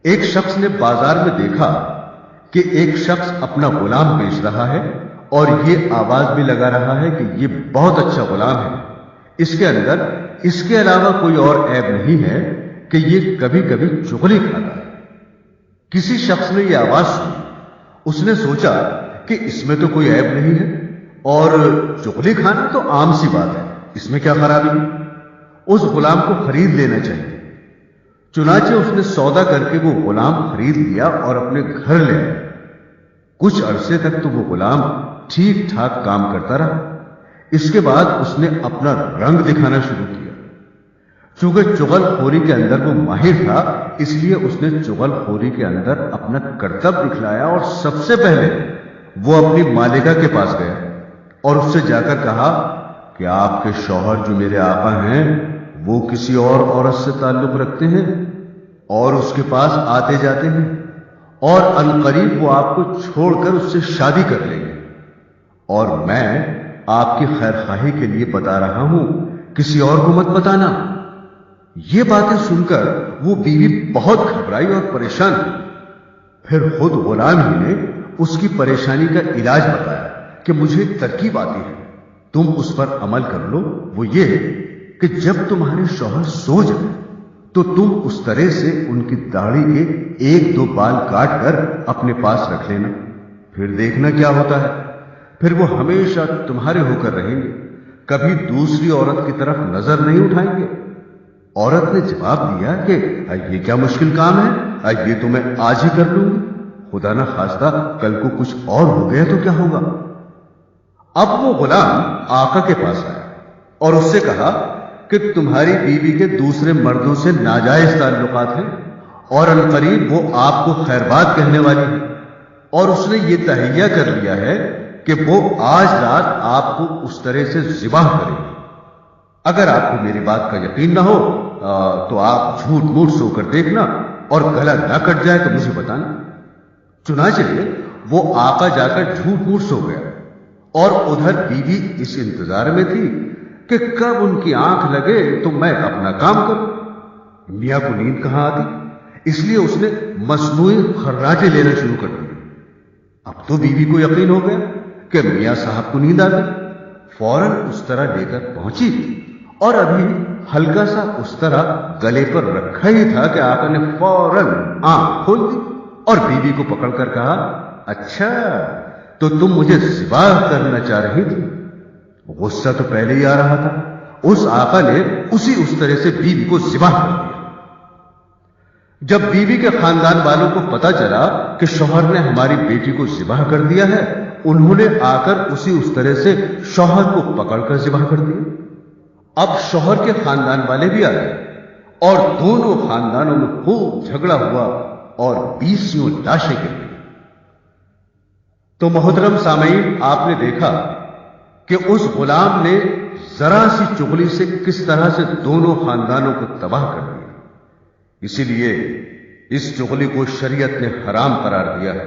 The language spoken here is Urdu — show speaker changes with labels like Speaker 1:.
Speaker 1: ایک شخص نے بازار میں دیکھا کہ ایک شخص اپنا غلام بیچ رہا ہے اور یہ آواز بھی لگا رہا ہے کہ یہ بہت اچھا غلام ہے، اس کے اندر اس کے علاوہ کوئی اور عیب نہیں ہے کہ یہ کبھی کبھی چغلی کھاتا ہے۔ کسی شخص نے یہ آواز سنی، اس نے سوچا کہ اس میں تو کوئی عیب نہیں ہے اور چغلی کھانا تو عام سی بات ہے، اس میں کیا خرابی ہے، اس غلام کو خرید لینا چاہیے۔ چنانچہ اس نے سودا کر کے وہ غلام خرید لیا اور اپنے گھر لے آیا۔ کچھ عرصے تک تو وہ غلام ٹھیک ٹھاک کام کرتا رہا۔ اس کے بعد اس نے اپنا رنگ دکھانا شروع کیا۔ چونکہ چغل خوری کے اندر وہ ماہر تھا، اس لیے اس نے چغل خوری کے اندر اپنا کرتب دکھلایا اور سب سے پہلے وہ اپنی مالکہ کے پاس گیا اور اس سے جا کر کہا کہ آپ کے شوہر جو میرے آقا ہیں وہ کسی اور عورت سے تعلق رکھتے ہیں اور اس کے پاس آتے جاتے ہیں، اور عنقریب وہ آپ کو چھوڑ کر اس سے شادی کر لیں گے، اور میں آپ کی خیر خواہی کے لیے بتا رہا ہوں، کسی اور کو مت بتانا۔ یہ باتیں سن کر وہ بیوی بہت گھبرائی اور پریشان ہوئی۔ پھر خود غلام ہی نے اس کی پریشانی کا علاج بتایا کہ مجھے ایک ترکیب آتی ہے، تم اس پر عمل کر لو۔ وہ یہ کہ جب تمہارے شوہر سو جائیں تو تم اس طرح سے ان کی داڑھی کے 1-2 بال کاٹ کر اپنے پاس رکھ لینا، پھر دیکھنا کیا ہوتا ہے، پھر وہ ہمیشہ تمہارے ہو کر رہیں گے، کبھی دوسری عورت کی طرف نظر نہیں اٹھائیں گے۔ عورت نے جواب دیا کہ یہ کیا مشکل کام ہے، یہ تو میں آج ہی کر لوں گی، خدا نہ خواستہ کل کو کچھ اور ہو گیا تو کیا ہوگا۔ اب وہ غلام آقا کے پاس آیا اور اس سے کہا کہ تمہاری بیوی کے دوسرے مردوں سے ناجائز تعلقات ہیں اور عنقریب وہ آپ کو خیر بات کہنے والی ہے، اور اس نے یہ تہیہ کر لیا ہے کہ وہ آج رات آپ کو اس طرح سے ذبح کرے گی۔ اگر آپ کو میری بات کا یقین نہ ہو تو آپ جھوٹ موٹ سو کر دیکھنا، اور گلا نہ کٹ جائے تو مجھے بتانا۔ چنانچہ وہ آقا جا کر جھوٹ موٹ سو گیا، اور ادھر بیوی اس انتظار میں تھی کہ کب ان کی آنکھ لگے تو میں اپنا کام کروں۔ میاں کو نیند کہاں آتی، اس لیے اس نے مصنوعی خراٹے لینا شروع کر دی۔ اب تو بیوی کو یقین ہو گیا کہ میاں صاحب کو نیند آ گئی، فوراً اس طرح لے کر پہنچی، اور ابھی ہلکا سا اس طرح گلے پر رکھا ہی تھا کہ آقا نے فوراً آنکھ کھول دی اور بیوی کو پکڑ کر کہا، اچھا تو تم مجھے ذبح کرنا چاہ رہی تھی۔ غصہ تو پہلے ہی آ رہا تھا، اس آقا نے اس طرح سے بیوی کو ذبح کر دیا۔ جب بیوی کے خاندان والوں کو پتا چلا کہ شوہر نے ہماری بیٹی کو ذبح کر دیا ہے، انہوں نے آ کر اس طرح سے شوہر کو پکڑ کر ذبح کر دیا۔ اب شوہر کے خاندان والے بھی آ گئے اور دونوں خاندانوں میں خوب جھگڑا ہوا اور 20 لاشیں گر گئیں۔ تو محترم سامعین، آپ نے دیکھا کہ اس غلام نے ذرا سی چغلی سے کس طرح سے دونوں خاندانوں کو تباہ کر دیا۔ اسی لیے اس چغلی کو شریعت نے حرام قرار دیا ہے۔